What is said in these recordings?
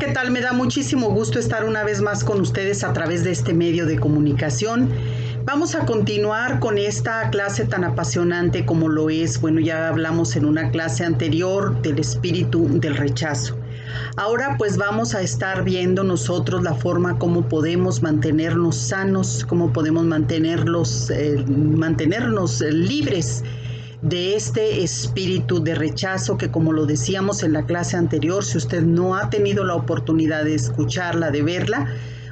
tal? Me da muchísimo gusto estar una vez más con ustedes a través de este medio de comunicación. Vamos a continuar con esta clase tan apasionante como lo es. Bueno, ya hablamos en una clase anterior del espíritu del rechazo. Ahora pues vamos a estar viendo nosotros la forma como podemos mantenernos sanos, cómo podemos mantenernos libres de este espíritu de rechazo que, como lo decíamos en la clase anterior, si usted no ha tenido la oportunidad de escucharla, de verla,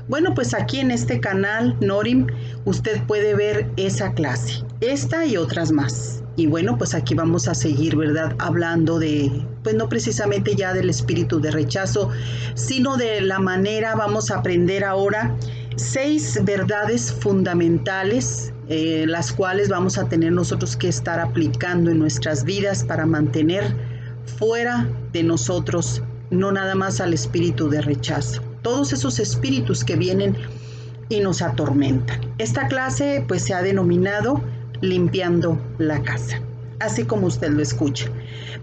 bueno, pues aquí en este canal Norim usted puede ver esa clase, esta y otras más. Y bueno, pues aquí vamos a seguir, ¿verdad? Hablando de, pues no precisamente ya del espíritu de rechazo, sino de la manera, vamos a aprender ahora 6 verdades fundamentales, las cuales vamos a tener nosotros que estar aplicando en nuestras vidas para mantener fuera de nosotros, no nada más al espíritu de rechazo, todos esos espíritus que vienen y nos atormentan. Esta clase pues se ha denominado Limpiando la Casa, así como usted lo escucha.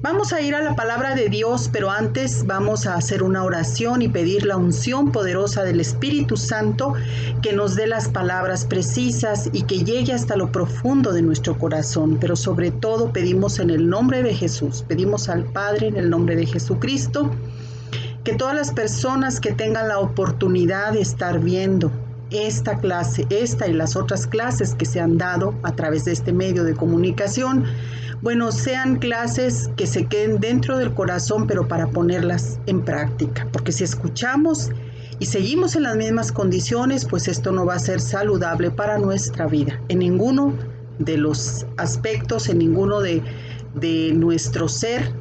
Vamos a ir a la palabra de Dios, pero antes vamos a hacer una oración y pedir la unción poderosa del Espíritu Santo que nos dé las palabras precisas y que llegue hasta lo profundo de nuestro corazón. Pero sobre todo pedimos en el nombre de Jesús, pedimos al Padre en el nombre de Jesucristo, que todas las personas que tengan la oportunidad de estar viendo esta clase, esta y las otras clases que se han dado a través de este medio de comunicación, bueno, sean clases que se queden dentro del corazón, pero para ponerlas en práctica, porque si escuchamos y seguimos en las mismas condiciones, pues esto no va a ser saludable para nuestra vida, en ninguno de los aspectos, en ninguno de nuestro ser,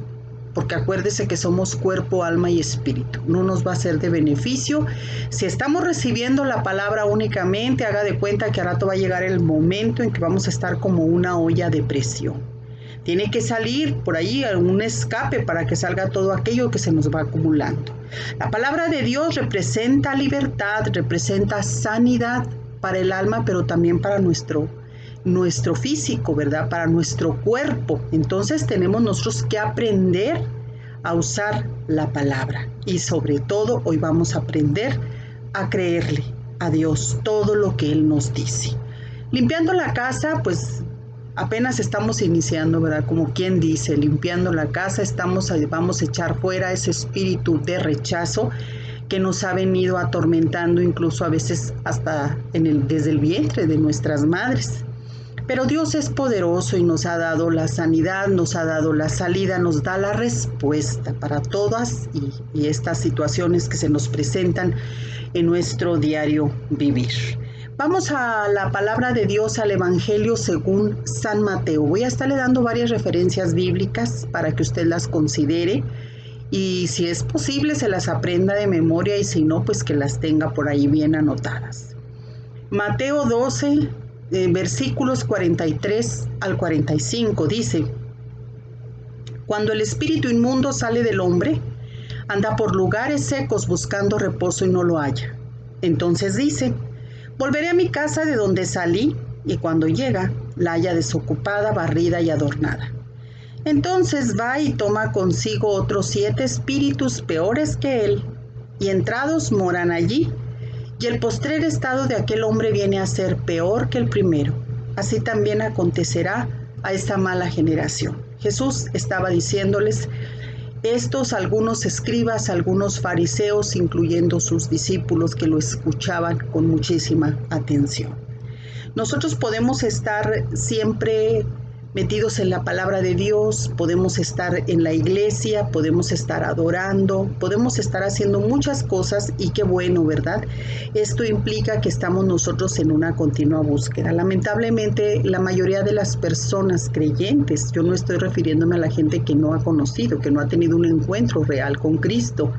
porque acuérdese que somos cuerpo, alma y espíritu. No nos va a ser de beneficio. Si estamos recibiendo la palabra únicamente, haga de cuenta que al rato va a llegar el momento en que vamos a estar como una olla de presión. Tiene que salir por ahí un escape para que salga todo aquello que se nos va acumulando. La palabra de Dios representa libertad, representa sanidad para el alma, pero también para nuestro físico, ¿verdad? Para nuestro cuerpo. Entonces tenemos nosotros que aprender a usar la palabra. Y sobre todo hoy vamos a aprender a creerle a Dios todo lo que Él nos dice. Limpiando la casa, pues apenas estamos iniciando, ¿verdad? Como quien dice, limpiando la casa, vamos a echar fuera ese espíritu de rechazo que nos ha venido atormentando, incluso a veces hasta desde el vientre de nuestras madres. Pero Dios es poderoso y nos ha dado la sanidad, nos ha dado la salida, nos da la respuesta para todas y estas situaciones que se nos presentan en nuestro diario vivir. Vamos a la palabra de Dios, al Evangelio según San Mateo. Voy a estarle dando varias referencias bíblicas para que usted las considere y si es posible se las aprenda de memoria y si no, pues que las tenga por ahí bien anotadas. Mateo 12, versículos 43 al 45 dice: Cuando el espíritu inmundo sale del hombre, anda por lugares secos buscando reposo y no lo halla. Entonces dice: volveré a mi casa de donde salí, y cuando llega, la halla desocupada, barrida y adornada. Entonces va y toma consigo otros 7 espíritus peores que él, y entrados moran allí. Y el postrer estado de aquel hombre viene a ser peor que el primero. Así también acontecerá a esta mala generación. Jesús estaba diciéndoles estos algunos escribas, algunos fariseos, incluyendo sus discípulos que lo escuchaban con muchísima atención. Nosotros podemos estar siempre metidos en la palabra de Dios, podemos estar en la iglesia, podemos estar adorando, podemos estar haciendo muchas cosas y qué bueno, ¿verdad? Esto implica que estamos nosotros en una continua búsqueda. Lamentablemente, la mayoría de las personas creyentes, yo no estoy refiriéndome a la gente que no ha conocido, que no ha tenido un encuentro real con Cristo.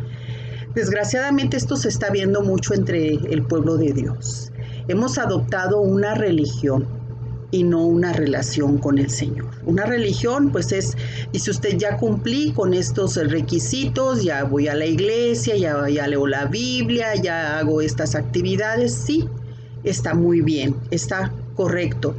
Desgraciadamente esto se está viendo mucho entre el pueblo de Dios. Hemos adoptado una religión y no una relación con el Señor. Una religión pues es, dice usted, ya cumplí con estos requisitos, ya voy a la iglesia, ya leo la Biblia, ya hago estas actividades. Sí, está muy bien, está correcto,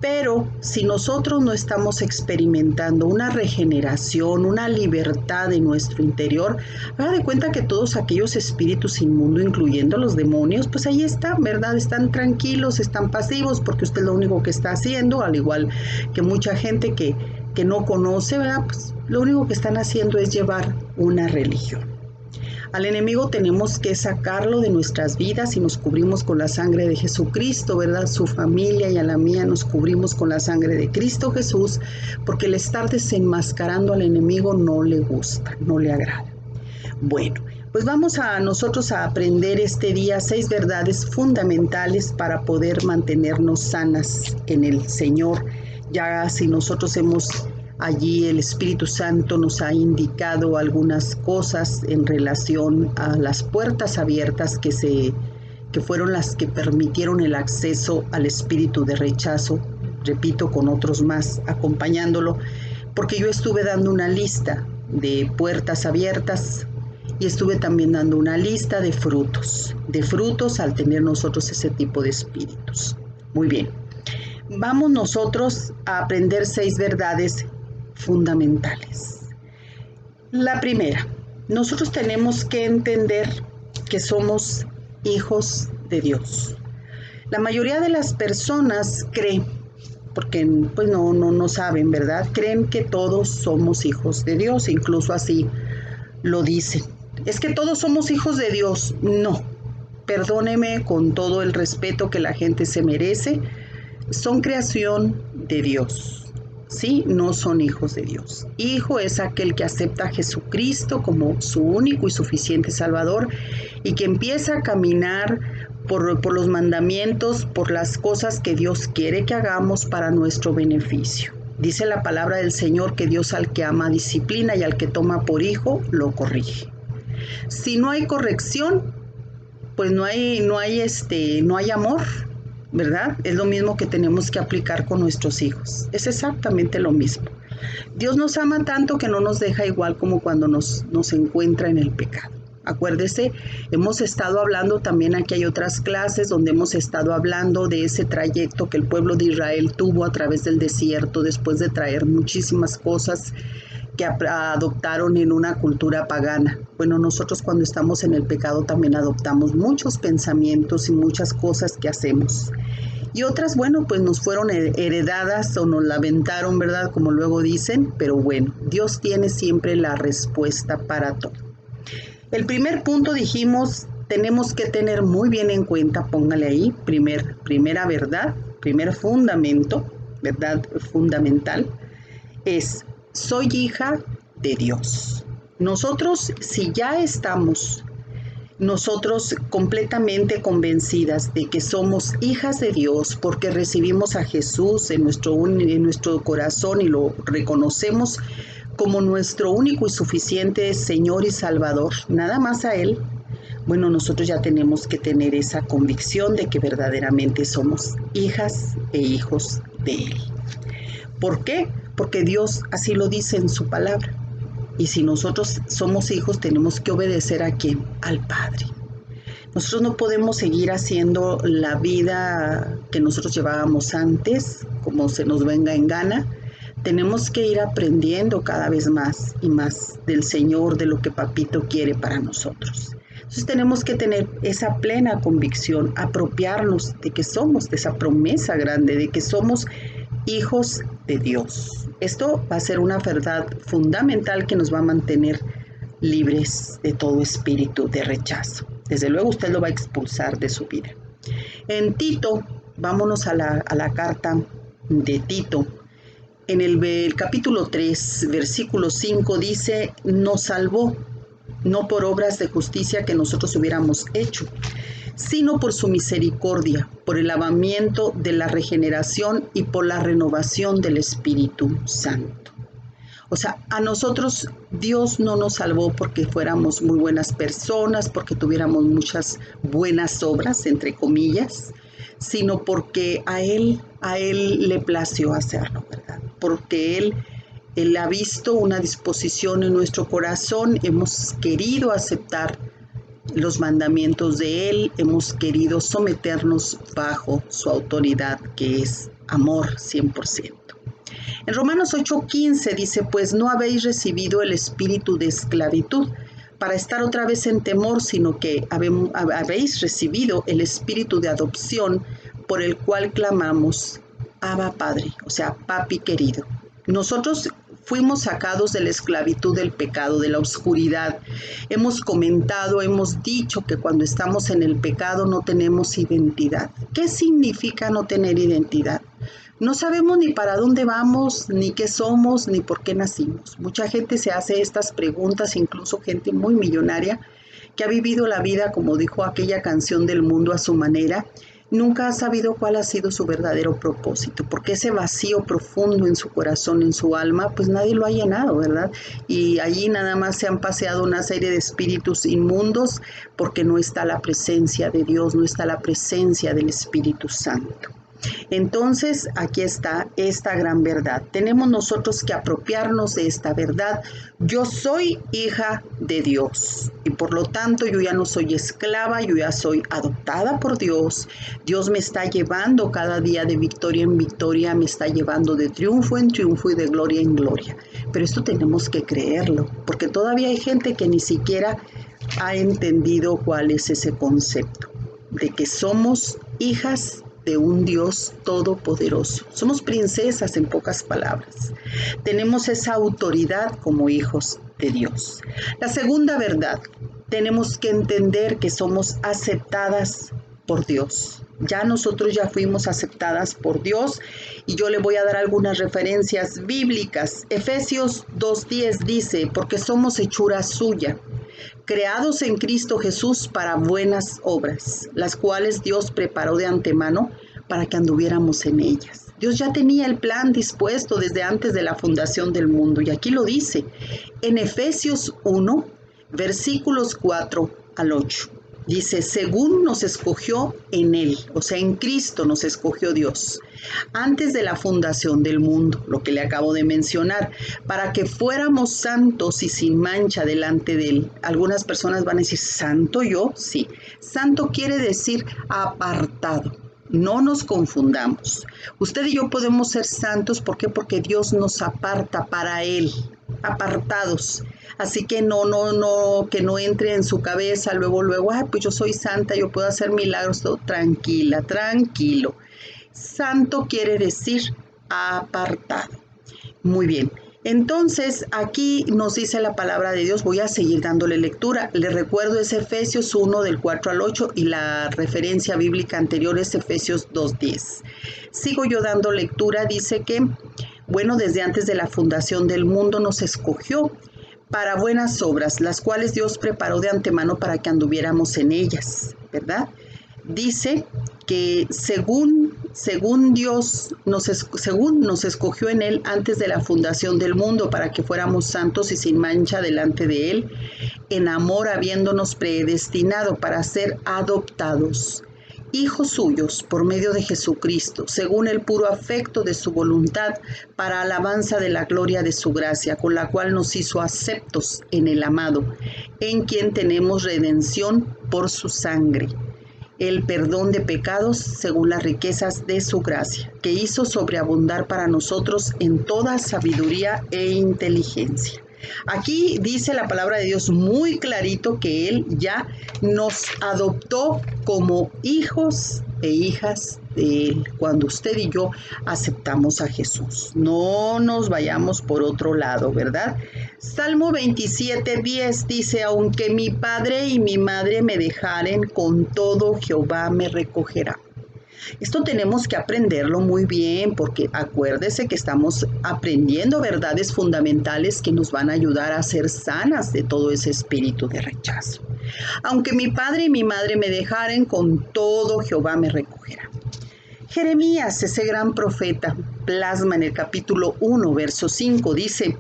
Pero si nosotros no estamos experimentando una regeneración, una libertad en nuestro interior, haga de cuenta que todos aquellos espíritus inmundos, incluyendo los demonios, pues ahí están, ¿verdad? Están tranquilos, están pasivos, porque usted lo único que está haciendo, al igual que mucha gente que no conoce, ¿verdad? Pues lo único que están haciendo es llevar una religión. Al enemigo tenemos que sacarlo de nuestras vidas y nos cubrimos con la sangre de Jesucristo, ¿verdad? Su familia y a la mía nos cubrimos con la sangre de Cristo Jesús, porque el estar desenmascarando al enemigo no le gusta, no le agrada. Bueno, pues vamos a nosotros a aprender este día 6 verdades fundamentales para poder mantenernos sanas en el Señor. Ya si nosotros allí el Espíritu Santo nos ha indicado algunas cosas en relación a las puertas abiertas que fueron las que permitieron el acceso al espíritu de rechazo, repito, con otros más acompañándolo, porque yo estuve dando una lista de puertas abiertas y estuve también dando una lista de frutos al tener nosotros ese tipo de espíritus. Muy bien, vamos nosotros a aprender 6 verdades fundamentales. La primera, nosotros tenemos que entender que somos hijos de Dios. La mayoría de las personas creen, porque pues no saben, ¿verdad? Creen que todos somos hijos de Dios, incluso así lo dicen. Es que todos somos hijos de Dios. No, perdóneme con todo el respeto que la gente se merece, son creación de Dios. Sí, no son hijos de Dios. Hijo es aquel que acepta a Jesucristo como su único y suficiente Salvador y que empieza a caminar por los mandamientos, por las cosas que Dios quiere que hagamos para nuestro beneficio. Dice la palabra del Señor que Dios al que ama disciplina y al que toma por hijo lo corrige. Si no hay corrección, pues no hay amor, ¿verdad? Es lo mismo que tenemos que aplicar con nuestros hijos. Es exactamente lo mismo. Dios nos ama tanto que no nos deja igual como cuando nos encuentra en el pecado. Acuérdese, hemos estado hablando también, aquí hay otras clases donde hemos estado hablando de ese trayecto que el pueblo de Israel tuvo a través del desierto después de traer muchísimas cosas que adoptaron en una cultura pagana. Bueno, nosotros cuando estamos en el pecado también adoptamos muchos pensamientos y muchas cosas que hacemos. Y otras, bueno, pues nos fueron heredadas o nos la aventaron, ¿verdad? Como luego dicen, pero bueno, Dios tiene siempre la respuesta para todo. El primer punto dijimos, tenemos que tener muy bien en cuenta, póngale ahí, primera verdad, primer fundamento, verdad fundamental, es soy hija de Dios. Nosotros, si ya estamos nosotros completamente convencidas de que somos hijas de Dios porque recibimos a Jesús en nuestro corazón y lo reconocemos como nuestro único y suficiente Señor y Salvador, nada más a Él, bueno, nosotros ya tenemos que tener esa convicción de que verdaderamente somos hijas e hijos de Él. ¿Por qué? Porque Dios así lo dice en su palabra. Y si nosotros somos hijos, tenemos que obedecer ¿a quién? Al Padre. Nosotros no podemos seguir haciendo la vida que nosotros llevábamos antes, como se nos venga en gana. Tenemos que ir aprendiendo cada vez más y más del Señor, de lo que Papito quiere para nosotros. Entonces tenemos que tener esa plena convicción, apropiarnos de que somos, de esa promesa grande, de que somos hijos de Dios. Esto va a ser una verdad fundamental que nos va a mantener libres de todo espíritu de rechazo. Desde luego usted lo va a expulsar de su vida. En Tito, vámonos a la carta de Tito. En el capítulo 3, versículo 5 dice, nos salvó, no por obras de justicia que nosotros hubiéramos hecho, sino por su misericordia, por el lavamiento de la regeneración y por la renovación del Espíritu Santo. O sea, a nosotros Dios no nos salvó porque fuéramos muy buenas personas, porque tuviéramos muchas buenas obras, entre comillas, sino porque a Él le plació hacerlo, ¿verdad? Porque Él ha visto una disposición en nuestro corazón, hemos querido aceptar los mandamientos de Él, hemos querido someternos bajo su autoridad, que es amor 100%. En Romanos 8:15 dice, pues no habéis recibido el espíritu de esclavitud para estar otra vez en temor, sino que habéis recibido el espíritu de adopción por el cual clamamos, Abba Padre, o sea, papi querido. Nosotros fuimos sacados de la esclavitud del pecado, de la oscuridad. Hemos comentado, hemos dicho que cuando estamos en el pecado no tenemos identidad. ¿Qué significa no tener identidad? No sabemos ni para dónde vamos, ni qué somos, ni por qué nacimos. Mucha gente se hace estas preguntas, incluso gente muy millonaria, que ha vivido la vida, como dijo aquella canción del mundo, a su manera. Nunca ha sabido cuál ha sido su verdadero propósito, porque ese vacío profundo en su corazón, en su alma, pues nadie lo ha llenado, ¿verdad? Y allí nada más se han paseado una serie de espíritus inmundos, porque no está la presencia de Dios, no está la presencia del Espíritu Santo. Entonces, aquí está esta gran verdad. Tenemos nosotros que apropiarnos de esta verdad. Yo soy hija de Dios y por lo tanto yo ya no soy esclava, yo ya soy adoptada por Dios. Dios me está llevando cada día de victoria en victoria, me está llevando de triunfo en triunfo y de gloria en gloria. Pero esto tenemos que creerlo, porque todavía hay gente que ni siquiera ha entendido cuál es ese concepto de que somos hijas de un Dios todopoderoso. Somos princesas, en pocas palabras. Tenemos esa autoridad como hijos de Dios. La segunda verdad, tenemos que entender que somos aceptadas por Dios. Nosotros ya fuimos aceptadas por Dios y yo le voy a dar algunas referencias bíblicas. Efesios 2:10 dice, porque somos hechura suya, creados en Cristo Jesús para buenas obras, las cuales Dios preparó de antemano para que anduviéramos en ellas. Dios ya tenía el plan dispuesto desde antes de la fundación del mundo, y aquí lo dice en Efesios 1, versículos 4 al 8. Dice, según nos escogió en Él, o sea, en Cristo nos escogió Dios, antes de la fundación del mundo, lo que le acabo de mencionar, para que fuéramos santos y sin mancha delante de Él. Algunas personas van a decir, ¿santo yo? Sí, santo quiere decir apartado. No nos confundamos. Usted y yo podemos ser santos, ¿por qué? Porque Dios nos aparta para Él, apartados. Así que que no entre en su cabeza luego, pues yo soy santa, yo puedo hacer milagros, todo. Tranquila, tranquilo. Santo quiere decir apartado. Muy bien. Entonces, aquí nos dice la palabra de Dios, voy a seguir dándole lectura. Le recuerdo, es Efesios 1 del 4 al 8 y la referencia bíblica anterior es Efesios 2:10. Sigo yo dando lectura, dice que, bueno, desde antes de la fundación del mundo nos escogió para buenas obras, las cuales Dios preparó de antemano para que anduviéramos en ellas, ¿verdad? Dice que según nos escogió en Él antes de la fundación del mundo para que fuéramos santos y sin mancha delante de Él, en amor habiéndonos predestinado para ser adoptados, hijos suyos por medio de Jesucristo, según el puro afecto de su voluntad, para alabanza de la gloria de su gracia, con la cual nos hizo aceptos en el amado, en quien tenemos redención por su sangre, el perdón de pecados según las riquezas de su gracia, que hizo sobreabundar para nosotros en toda sabiduría e inteligencia. Aquí dice la palabra de Dios muy clarito que Él ya nos adoptó como hijos e hijas de Él, cuando usted y yo aceptamos a Jesús. No nos vayamos por otro lado, ¿verdad? Salmo 27:10 dice, aunque mi padre y mi madre me dejaren, con todo Jehová me recogerá. Esto tenemos que aprenderlo muy bien, porque acuérdese que estamos aprendiendo verdades fundamentales que nos van a ayudar a ser sanas de todo ese espíritu de rechazo. Aunque mi padre y mi madre me dejaren, con todo Jehová me recogerá. Jeremías, ese gran profeta, plasma en el capítulo 1, verso 5, dice,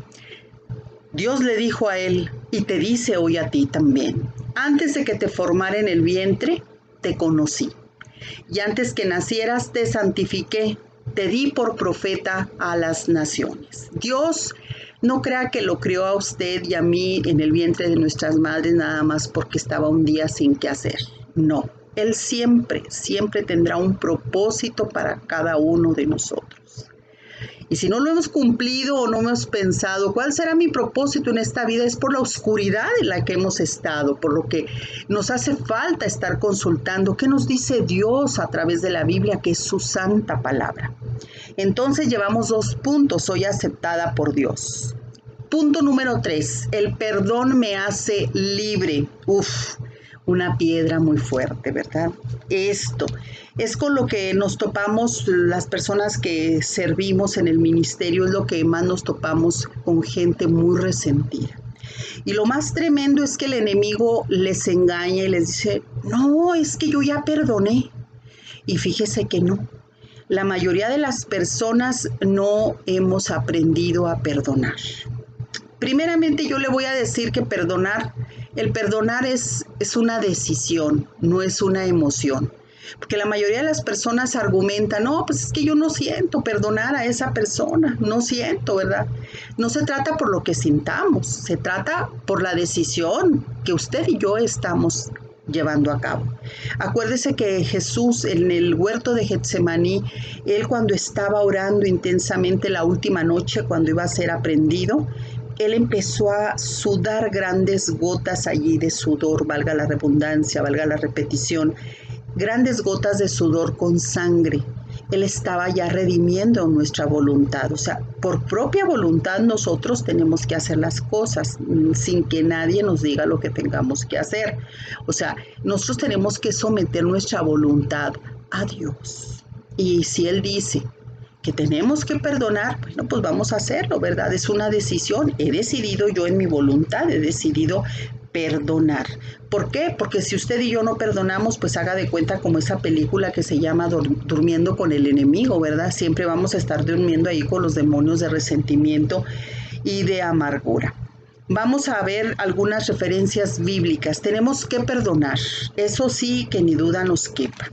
Dios le dijo a él, y te dice hoy a ti también, antes de que te formara en el vientre, te conocí. Y antes que nacieras te santifiqué, te di por profeta a las naciones. Dios no crea que lo crió a usted y a mí en el vientre de nuestras madres nada más porque estaba un día sin qué hacer. No, Él siempre, siempre tendrá un propósito para cada uno de nosotros. Y si no lo hemos cumplido o no hemos pensado, ¿cuál será mi propósito en esta vida? Es por la oscuridad en la que hemos estado, por lo que nos hace falta estar consultando qué nos dice Dios a través de la Biblia, que es su santa palabra. Entonces llevamos 2 puntos, soy aceptada por Dios. Punto número 3, el perdón me hace libre. Una piedra muy fuerte, ¿verdad? Esto es con lo que nos topamos las personas que servimos en el ministerio, es lo que más nos topamos con gente muy resentida. Y lo más tremendo es que el enemigo les engaña y les dice, no, es que yo ya perdoné. Y fíjese que no. La mayoría de las personas no hemos aprendido a perdonar. Primeramente yo le voy a decir que el perdonar es una decisión, no es una emoción. Porque la mayoría de las personas argumentan, no, pues es que yo no siento perdonar a esa persona, no siento, ¿verdad? No se trata por lo que sintamos, se trata por la decisión que usted y yo estamos llevando a cabo. Acuérdese que Jesús en el huerto de Getsemaní, él cuando estaba orando intensamente la última noche, cuando iba a ser aprehendido, él empezó a sudar grandes gotas allí de sudor, valga la redundancia, valga la repetición, grandes gotas de sudor con sangre. Él estaba ya redimiendo nuestra voluntad. O sea, por propia voluntad nosotros tenemos que hacer las cosas sin que nadie nos diga lo que tengamos que hacer. O sea, nosotros tenemos que someter nuestra voluntad a Dios. Y si Él dice que tenemos que perdonar, bueno, pues vamos a hacerlo, ¿verdad? Es una decisión. He decidido yo en mi voluntad, he decidido perdonar. ¿Por qué? Porque si usted y yo no perdonamos, pues haga de cuenta como esa película que se llama Durmiendo con el enemigo, ¿verdad? Siempre vamos a estar durmiendo ahí con los demonios de resentimiento y de amargura. Vamos a ver algunas referencias bíblicas. Tenemos que perdonar, eso sí que ni duda nos quepa.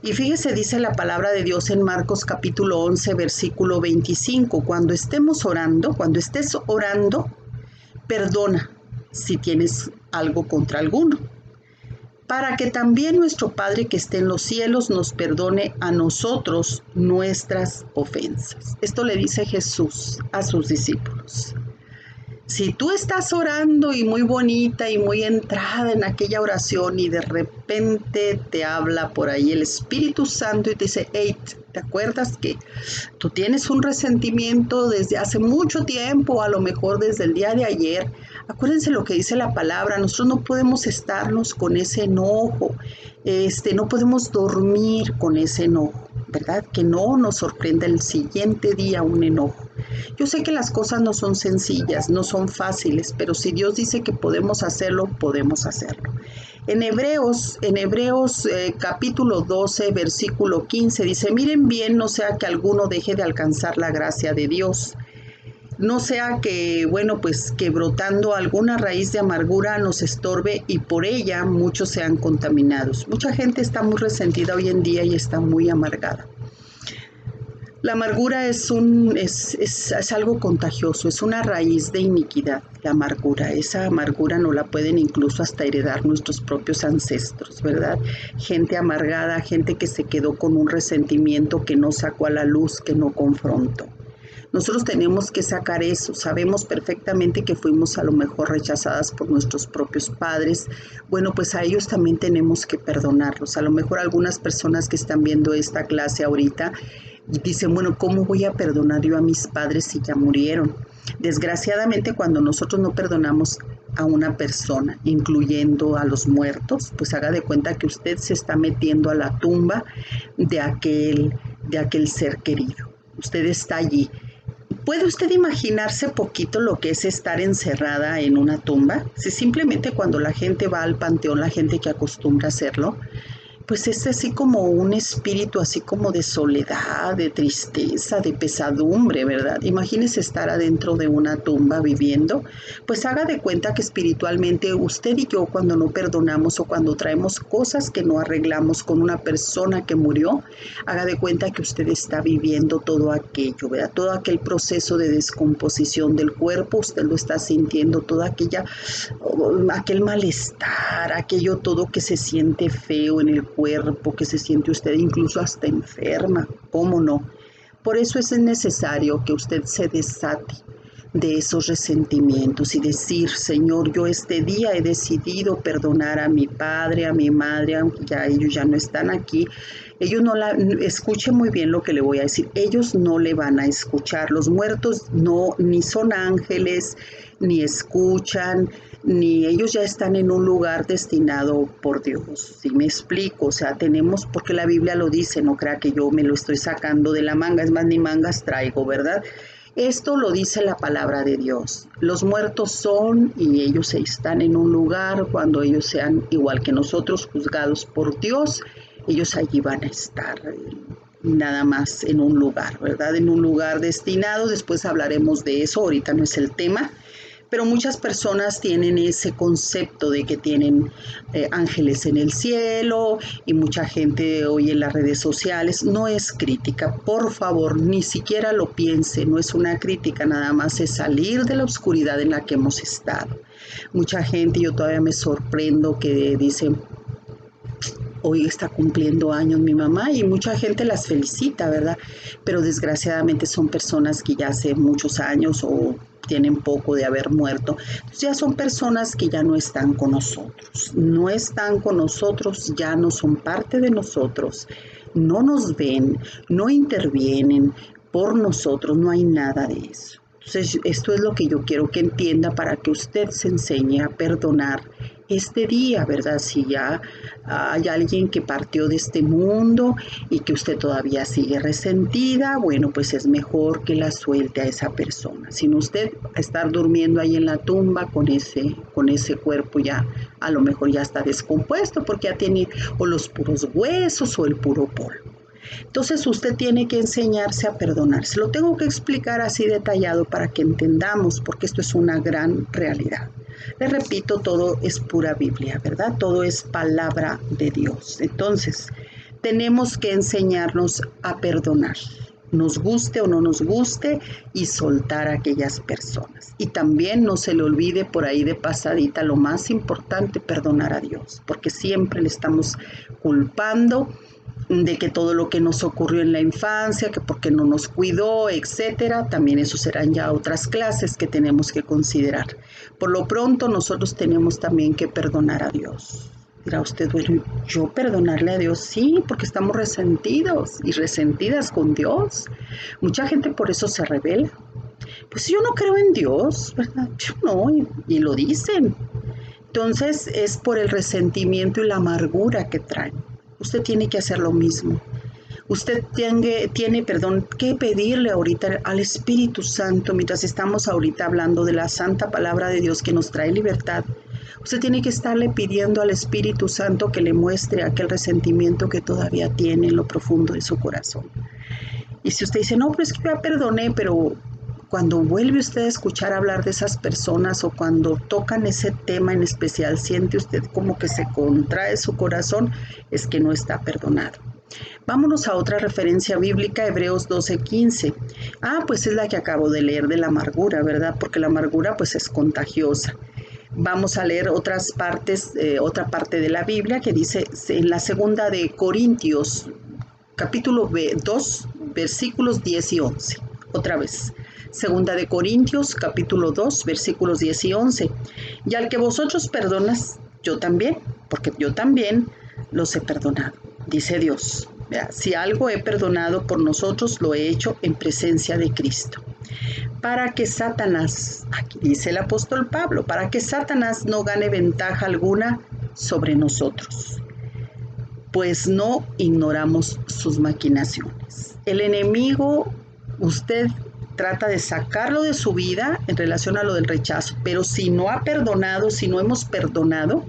Y fíjese, dice la palabra de Dios en Marcos capítulo 11, versículo 25, cuando estés orando, perdona si tienes algo contra alguno, para que también nuestro Padre que esté en los cielos nos perdone a nosotros nuestras ofensas. Esto le dice Jesús a sus discípulos. Si tú estás orando y muy bonita y muy entrada en aquella oración y de repente te habla por ahí el Espíritu Santo y te dice, hey, ¿te acuerdas que tú tienes un resentimiento desde hace mucho tiempo, a lo mejor desde el día de ayer? Acuérdense lo que dice la palabra, nosotros no podemos estarnos con ese enojo, no podemos dormir con ese enojo, ¿verdad? Que no nos sorprenda el siguiente día un enojo. Yo sé que las cosas no son sencillas, no son fáciles, pero si Dios dice que podemos hacerlo, podemos hacerlo. En Hebreos capítulo 12, versículo 15 dice, miren bien, no sea que alguno deje de alcanzar la gracia de Dios. No sea que, que brotando alguna raíz de amargura nos estorbe y por ella muchos sean contaminados. Mucha gente está muy resentida hoy en día y está muy amargada. La amargura es algo contagioso, es una raíz de iniquidad, la amargura. Esa amargura no la pueden incluso hasta heredar nuestros propios ancestros, ¿verdad? Gente amargada, gente que se quedó con un resentimiento que no sacó a la luz, que no confrontó. Nosotros tenemos que sacar eso, sabemos perfectamente que fuimos a lo mejor rechazadas por nuestros propios padres, pues a ellos también tenemos que perdonarlos. A lo mejor algunas personas que están viendo esta clase ahorita dicen, ¿cómo voy a perdonar yo a mis padres si ya murieron? Desgraciadamente, cuando nosotros no perdonamos a una persona, incluyendo a los muertos, pues haga de cuenta que usted se está metiendo a la tumba de aquel ser querido. Usted está allí. ¿Puede usted imaginarse poquito lo que es estar encerrada en una tumba? Si simplemente cuando la gente va al panteón, la gente que acostumbra a hacerlo, pues es así como un espíritu así como de soledad, de tristeza, de pesadumbre, ¿verdad? Imagínese estar adentro de una tumba viviendo, pues haga de cuenta que espiritualmente usted y yo cuando no perdonamos o cuando traemos cosas que no arreglamos con una persona que murió, haga de cuenta que usted está viviendo todo aquello, ¿verdad? Todo aquel proceso de descomposición del cuerpo, usted lo está sintiendo, toda aquel malestar, aquello todo que se siente feo en el cuerpo, que se siente usted incluso hasta enferma, ¿cómo no? Por eso es necesario que usted se desate de esos resentimientos y decir, Señor, yo este día he decidido perdonar a mi padre, a mi madre, aunque ya ellos ya no están aquí. Ellos no la, escuche muy bien lo que le voy a decir, ellos no le van a escuchar, los muertos no, ni son ángeles, ni escuchan, ni ellos ya están en un lugar destinado por Dios. ¿Sí me explico? O sea, tenemos, porque la Biblia lo dice, no crea que yo me lo estoy sacando de la manga, es más, ni mangas traigo, ¿verdad? Esto lo dice la palabra de Dios. Los muertos son y ellos están en un lugar cuando ellos sean igual que nosotros, juzgados por Dios, ellos allí van a estar nada más en un lugar, ¿verdad? En un lugar destinado, después hablaremos de eso, ahorita no es el tema. Pero muchas personas tienen ese concepto de que tienen ángeles en el cielo y mucha gente hoy en las redes sociales. No es crítica, por favor, ni siquiera lo piense, no es una crítica, nada más es salir de la oscuridad en la que hemos estado. Mucha gente, yo todavía me sorprendo que dicen, hoy está cumpliendo años mi mamá y mucha gente las felicita, ¿verdad? Pero desgraciadamente son personas que ya hace muchos años o tienen poco de haber muerto. Entonces ya son personas que ya no están con nosotros, no están con nosotros, ya no son parte de nosotros, no nos ven, no intervienen por nosotros, no hay nada de eso. Entonces, esto es lo que yo quiero que entienda para que usted se enseñe a perdonar este día, ¿verdad? Si ya hay alguien que partió de este mundo y que usted todavía sigue resentida, bueno, pues es mejor que la suelte a esa persona. Sin usted estar durmiendo ahí en la tumba con ese cuerpo ya, a lo mejor ya está descompuesto porque ya tiene o los puros huesos o el puro polvo. Entonces usted tiene que enseñarse a perdonar. Se lo tengo que explicar así detallado para que entendamos, porque esto es una gran realidad. Les repito, todo es pura Biblia, ¿verdad? Todo es palabra de Dios. Entonces, tenemos que enseñarnos a perdonar, nos guste o no nos guste, y soltar a aquellas personas. Y también no se le olvide por ahí de pasadita lo más importante, perdonar a Dios, porque siempre le estamos culpando de que todo lo que nos ocurrió en la infancia, que porque no nos cuidó, etcétera, también eso serán ya otras clases que tenemos que considerar. Por lo pronto, nosotros tenemos también que perdonar a Dios. Dirá usted, bueno, ¿yo perdonarle a Dios? Sí, porque estamos resentidos y resentidas con Dios. Mucha gente por eso se rebela. Pues yo no creo en Dios, ¿verdad? Yo no, y lo dicen. Entonces es por el resentimiento y la amargura que traen. Usted tiene que hacer lo mismo. Usted tiene, que pedirle ahorita al Espíritu Santo, mientras estamos ahorita hablando de la santa palabra de Dios que nos trae libertad. Usted tiene que estarle pidiendo al Espíritu Santo que le muestre aquel resentimiento que todavía tiene en lo profundo de su corazón. Y si usted dice, no, pero es que ya perdoné, pero cuando vuelve usted a escuchar hablar de esas personas o cuando tocan ese tema en especial, siente usted como que se contrae su corazón, es que no está perdonado. Vámonos a otra referencia bíblica, Hebreos 12:15. Pues es la que acabo de leer de la amargura, ¿verdad? Porque la amargura pues es contagiosa. Vamos a leer otras partes, otra parte de la Biblia que dice en la segunda de Corintios, capítulo 2, versículos 10 y 11. Otra vez. Segunda de Corintios, capítulo 2, versículos 10 y 11. Y al que vosotros perdonas, yo también, porque yo también los he perdonado, dice Dios. Si algo he perdonado por nosotros, lo he hecho en presencia de Cristo. Para que Satanás, aquí dice el apóstol Pablo, para que Satanás no gane ventaja alguna sobre nosotros, pues no ignoramos sus maquinaciones. El enemigo, usted trata de sacarlo de su vida en relación a lo del rechazo, pero si no ha perdonado, si no hemos perdonado,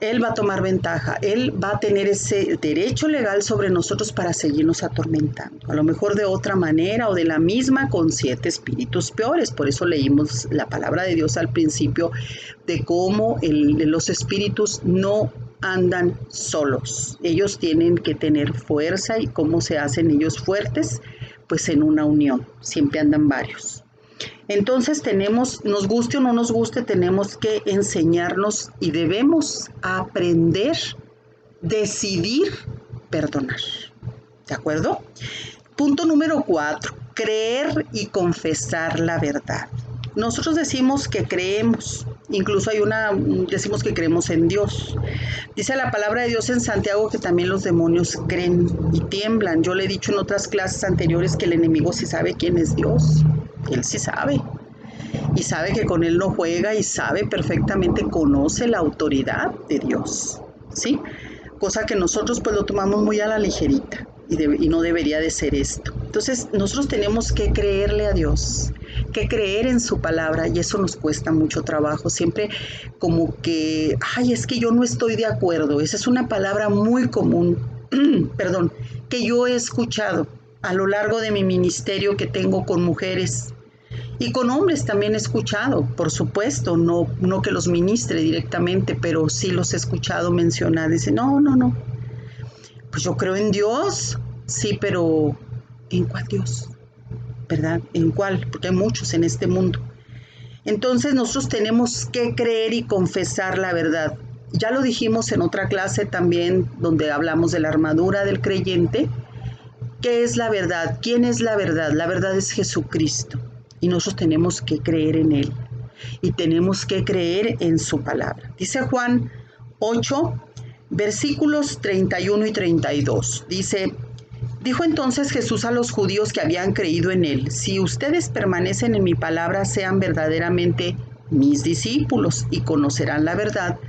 Él va a tomar ventaja, Él va a tener ese derecho legal sobre nosotros para seguirnos atormentando. A lo mejor de otra manera o de la misma con 7 espíritus peores. Por eso leímos la palabra de Dios al principio de cómo los espíritus no andan solos. Ellos tienen que tener fuerza. ¿Y cómo se hacen ellos fuertes? Pues en una unión. Siempre andan varios. Entonces nos guste o no nos guste, tenemos que enseñarnos y debemos aprender, decidir, perdonar. ¿De acuerdo? Punto número 4, creer y confesar la verdad. Nosotros decimos que creemos, incluso decimos que creemos en Dios. Dice la palabra de Dios en Santiago que también los demonios creen y tiemblan. Yo le he dicho en otras clases anteriores que el enemigo sí sabe quién es Dios. Él sí sabe. Y sabe que con él no juega y sabe perfectamente, conoce la autoridad de Dios. ¿Sí? Cosa que nosotros pues lo tomamos muy a la ligerita y no debería de ser esto. Entonces nosotros tenemos que creerle a Dios, que creer en su palabra, y eso nos cuesta mucho trabajo. Siempre como que, es que yo no estoy de acuerdo. Esa es una palabra muy común, perdón, que yo he escuchado a lo largo de mi ministerio que tengo con mujeres. Y con hombres también he escuchado, por supuesto, no que los ministre directamente, pero sí los he escuchado mencionar. Dicen, no, pues yo creo en Dios, sí, pero ¿en cuál Dios? ¿Verdad? ¿En cuál? Porque hay muchos en este mundo. Entonces nosotros tenemos que creer y confesar la verdad. Ya lo dijimos en otra clase también, donde hablamos de la armadura del creyente. ¿Qué es la verdad? ¿Quién es la verdad? La verdad es Jesucristo. Y nosotros tenemos que creer en Él. Y tenemos que creer en su palabra. Dice Juan 8, versículos 31 y 32. Dijo entonces Jesús a los judíos que habían creído en Él: si ustedes permanecen en mi palabra, sean verdaderamente mis discípulos y conocerán la verdad,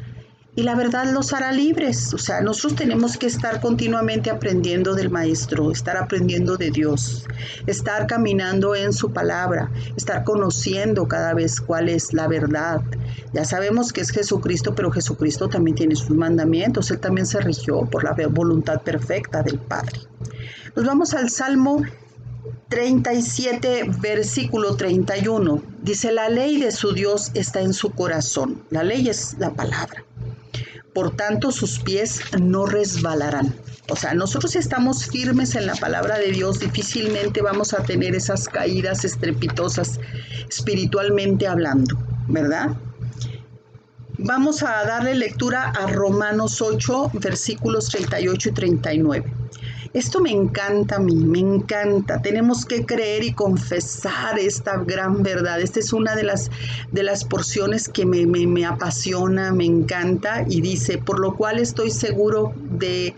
y la verdad los hará libres. O sea, nosotros tenemos que estar continuamente aprendiendo del Maestro, estar aprendiendo de Dios, estar caminando en su palabra, estar conociendo cada vez cuál es la verdad. Ya sabemos que es Jesucristo, pero Jesucristo también tiene sus mandamientos. Él también se rigió por la voluntad perfecta del Padre. Nos vamos al Salmo 37, versículo 31. Dice: la ley de su Dios está en su corazón. La ley es la palabra. Por tanto, sus pies no resbalarán. O sea, nosotros estamos firmes en la palabra de Dios, difícilmente vamos a tener esas caídas estrepitosas espiritualmente hablando, ¿verdad? Vamos a darle lectura a Romanos 8, versículos 38 y 39. Esto me encanta a mí, me encanta. Tenemos que creer y confesar esta gran verdad. Esta es una de las porciones que me apasiona, me encanta. Y dice: por lo cual estoy seguro de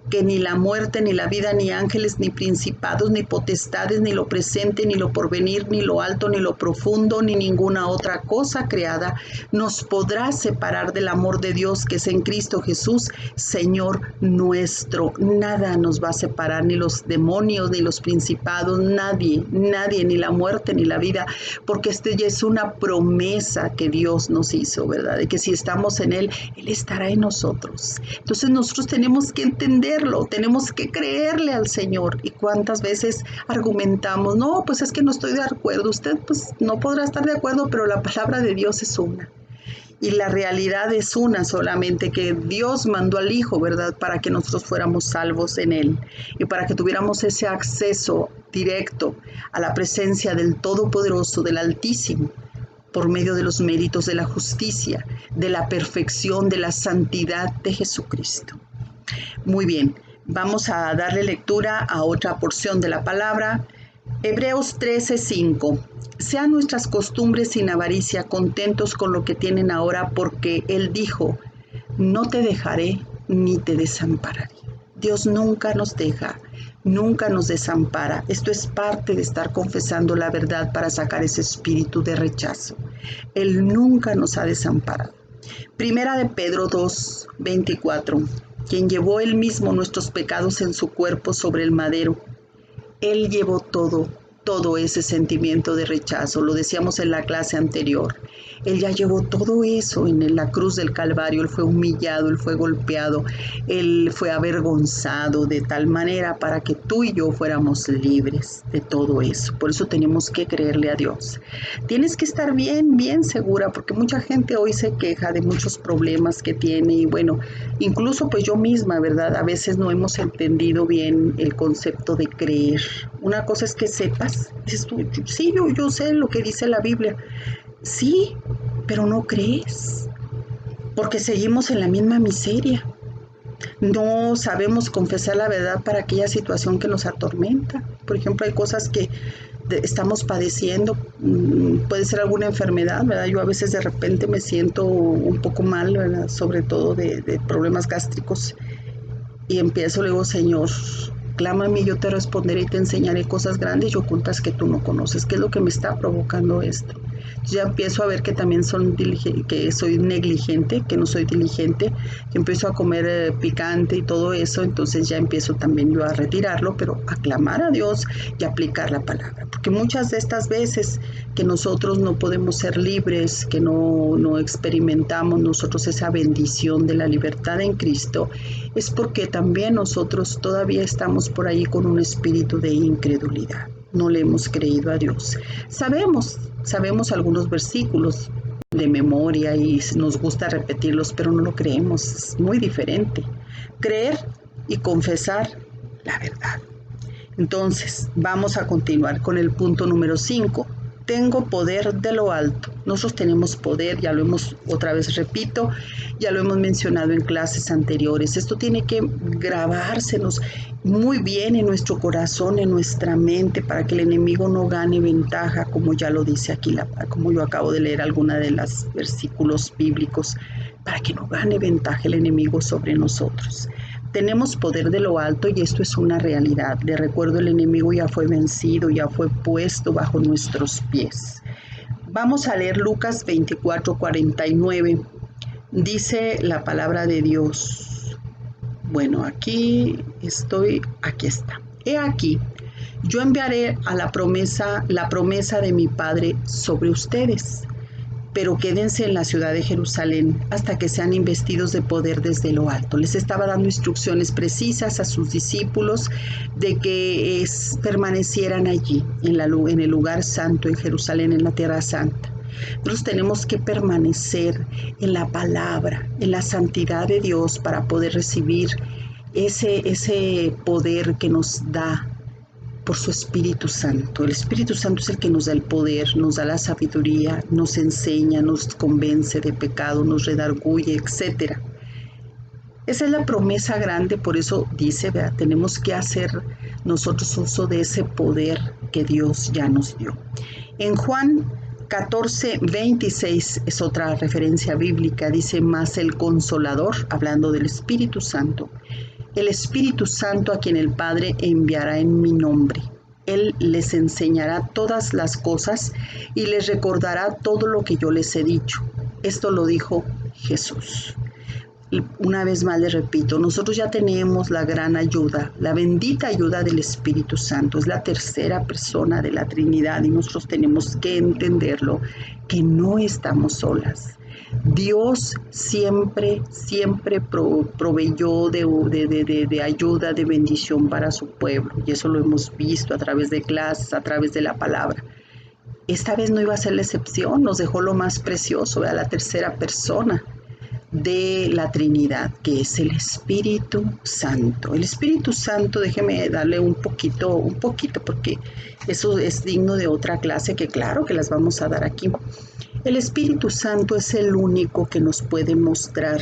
que ni la muerte, ni la vida, ni ángeles, ni principados, ni potestades, ni lo presente, ni lo porvenir, ni lo alto, ni lo profundo, ni ninguna otra cosa creada nos podrá separar del amor de Dios que es en Cristo Jesús, Señor nuestro. Nada nos va a separar, ni los demonios, ni los principados, nadie, ni la muerte, ni la vida, porque ya es una promesa que Dios nos hizo, ¿verdad? De que si estamos en Él, Él estará en nosotros. Entonces nosotros tenemos que entender, tenemos que creerle al Señor. Y cuántas veces argumentamos: no, pues es que no estoy de acuerdo. Usted pues no podrá estar de acuerdo, pero la palabra de Dios es una. Y la realidad es una solamente, que Dios mandó al Hijo, ¿verdad? Para que nosotros fuéramos salvos en Él. Y para que tuviéramos ese acceso directo a la presencia del Todopoderoso, del Altísimo, por medio de los méritos de la justicia, de la perfección, de la santidad de Jesucristo. Muy bien, vamos a darle lectura a otra porción de la palabra. Hebreos 13:5. Sean nuestras costumbres sin avaricia, contentos con lo que tienen ahora, porque Él dijo: no te dejaré ni te desampararé. Dios nunca nos deja, nunca nos desampara. Esto es parte de estar confesando la verdad para sacar ese espíritu de rechazo. Él nunca nos ha desamparado. Primera de Pedro 2:24. Quien llevó Él mismo nuestros pecados en su cuerpo sobre el madero. Él llevó todo todo ese sentimiento de rechazo. Lo decíamos en la clase anterior. Él ya llevó todo eso en la cruz del Calvario. Él fue humillado, él fue golpeado, él fue avergonzado de tal manera para que tú y yo fuéramos libres de todo eso. Por eso tenemos que creerle a Dios. Tienes que estar bien, bien segura, porque mucha gente hoy se queja de muchos problemas que tiene y bueno, incluso pues yo misma, ¿verdad? A veces no hemos entendido bien el concepto de creer. Una cosa es que sepas, dices tú, sí, yo sé lo que dice la Biblia. Sí, pero no crees, porque seguimos en la misma miseria. No sabemos confesar la verdad para aquella situación que nos atormenta. Por ejemplo, hay cosas que estamos padeciendo, puede ser alguna enfermedad, ¿verdad? Yo a veces de repente me siento un poco mal, ¿verdad? Sobre todo de problemas gástricos y empiezo, le digo, Señor, clámame y yo te responderé y te enseñaré cosas grandes y ocultas que tú no conoces. ¿Qué es lo que me está provocando esto? Ya empiezo a ver que también que soy negligente, que no soy diligente, que empiezo a comer picante y todo eso, entonces ya empiezo también yo a retirarlo, pero a clamar a Dios y aplicar la palabra. Porque muchas de estas veces que nosotros no podemos ser libres, que no experimentamos nosotros esa bendición de la libertad en Cristo, es porque también nosotros todavía estamos por ahí con un espíritu de incredulidad. No le hemos creído a Dios. Sabemos algunos versículos de memoria y nos gusta repetirlos, pero no lo creemos. Es muy diferente. Creer y confesar la verdad. Entonces, vamos a continuar con el punto número 5. Tengo poder de lo alto. Nosotros tenemos poder, ya lo hemos, otra vez repito, ya lo hemos mencionado en clases anteriores. Esto tiene que grabársenos muy bien en nuestro corazón, en nuestra mente, para que el enemigo no gane ventaja, como ya lo dice aquí, como yo acabo de leer alguna de los versículos bíblicos, para que no gane ventaja el enemigo sobre nosotros. Tenemos poder de lo alto y esto es una realidad. De recuerdo, el enemigo ya fue vencido, ya fue puesto bajo nuestros pies. Vamos a leer Lucas 24:49. Dice la palabra de Dios. Bueno, aquí está. He aquí, yo enviaré a la promesa de mi Padre sobre ustedes, pero quédense en la ciudad de Jerusalén hasta que sean investidos de poder desde lo alto. Les estaba dando instrucciones precisas a sus discípulos de que permanecieran allí, en el lugar santo, en Jerusalén, en la tierra santa. Nosotros tenemos que permanecer en la palabra, en la santidad de Dios para poder recibir ese poder que nos da por su Espíritu Santo. El Espíritu Santo es el que nos da el poder, nos da la sabiduría, nos enseña, nos convence de pecado, nos redarguye, etc. Esa es la promesa grande, por eso dice, ¿verdad? Tenemos que hacer nosotros uso de ese poder que Dios ya nos dio. En Juan 14:26 es otra referencia bíblica, dice, mas el Consolador, hablando del Espíritu Santo, el Espíritu Santo a quien el Padre enviará en mi nombre. Él les enseñará todas las cosas y les recordará todo lo que yo les he dicho. Esto lo dijo Jesús. Una vez más les repito, nosotros ya tenemos la gran ayuda, la bendita ayuda del Espíritu Santo. Es la tercera persona de la Trinidad y nosotros tenemos que entenderlo, que no estamos solas. Dios siempre proveyó de ayuda, de bendición para su pueblo. Y eso lo hemos visto a través de clases, a través de la palabra. Esta vez no iba a ser la excepción, nos dejó lo más precioso, a la tercera persona de la Trinidad, que es el Espíritu Santo. El Espíritu Santo, déjeme darle un poquito, porque eso es digno de otra clase que claro que las vamos a dar aquí. El Espíritu Santo es el único que nos puede mostrar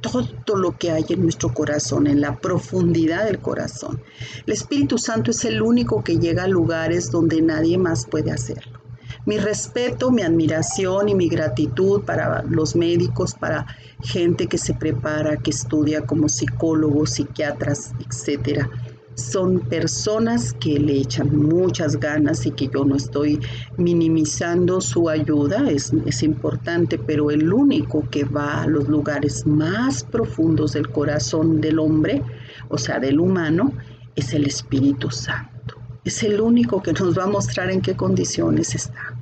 todo lo que hay en nuestro corazón, en la profundidad del corazón. El Espíritu Santo es el único que llega a lugares donde nadie más puede hacerlo. Mi respeto, mi admiración y mi gratitud para los médicos, para gente que se prepara, que estudia como psicólogos, psiquiatras, etcétera. Son personas que le echan muchas ganas y que yo no estoy minimizando su ayuda, es importante, pero el único que va a los lugares más profundos del corazón del hombre, o sea, del humano, es el Espíritu Santo. Es el único que nos va a mostrar en qué condiciones está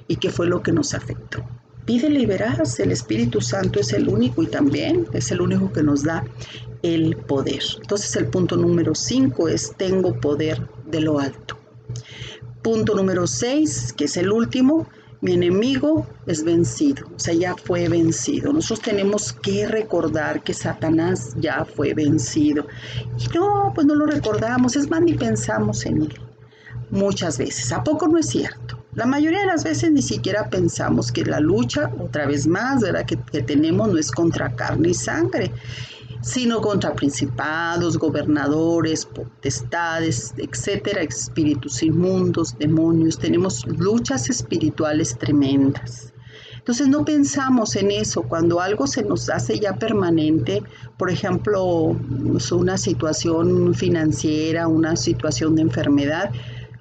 y qué fue lo que nos afectó. Pídele y verás, el Espíritu Santo es el único y también es el único que nos da el poder. Entonces el punto número 5 es tengo poder de lo alto. Punto número 6, que es el último, mi enemigo es vencido, o sea, ya fue vencido. Nosotros tenemos que recordar que Satanás ya fue vencido. Y no, pues no lo recordamos, es más, ni pensamos en él. Muchas veces, ¿a poco no es cierto? La mayoría de las veces ni siquiera pensamos que la lucha, otra vez más, ¿verdad? Que tenemos no es contra carne y sangre, sino contra principados, gobernadores, potestades, etcétera, espíritus inmundos, demonios. Tenemos luchas espirituales tremendas. Entonces no pensamos en eso. Cuando algo se nos hace ya permanente, por ejemplo, una situación financiera, una situación de enfermedad,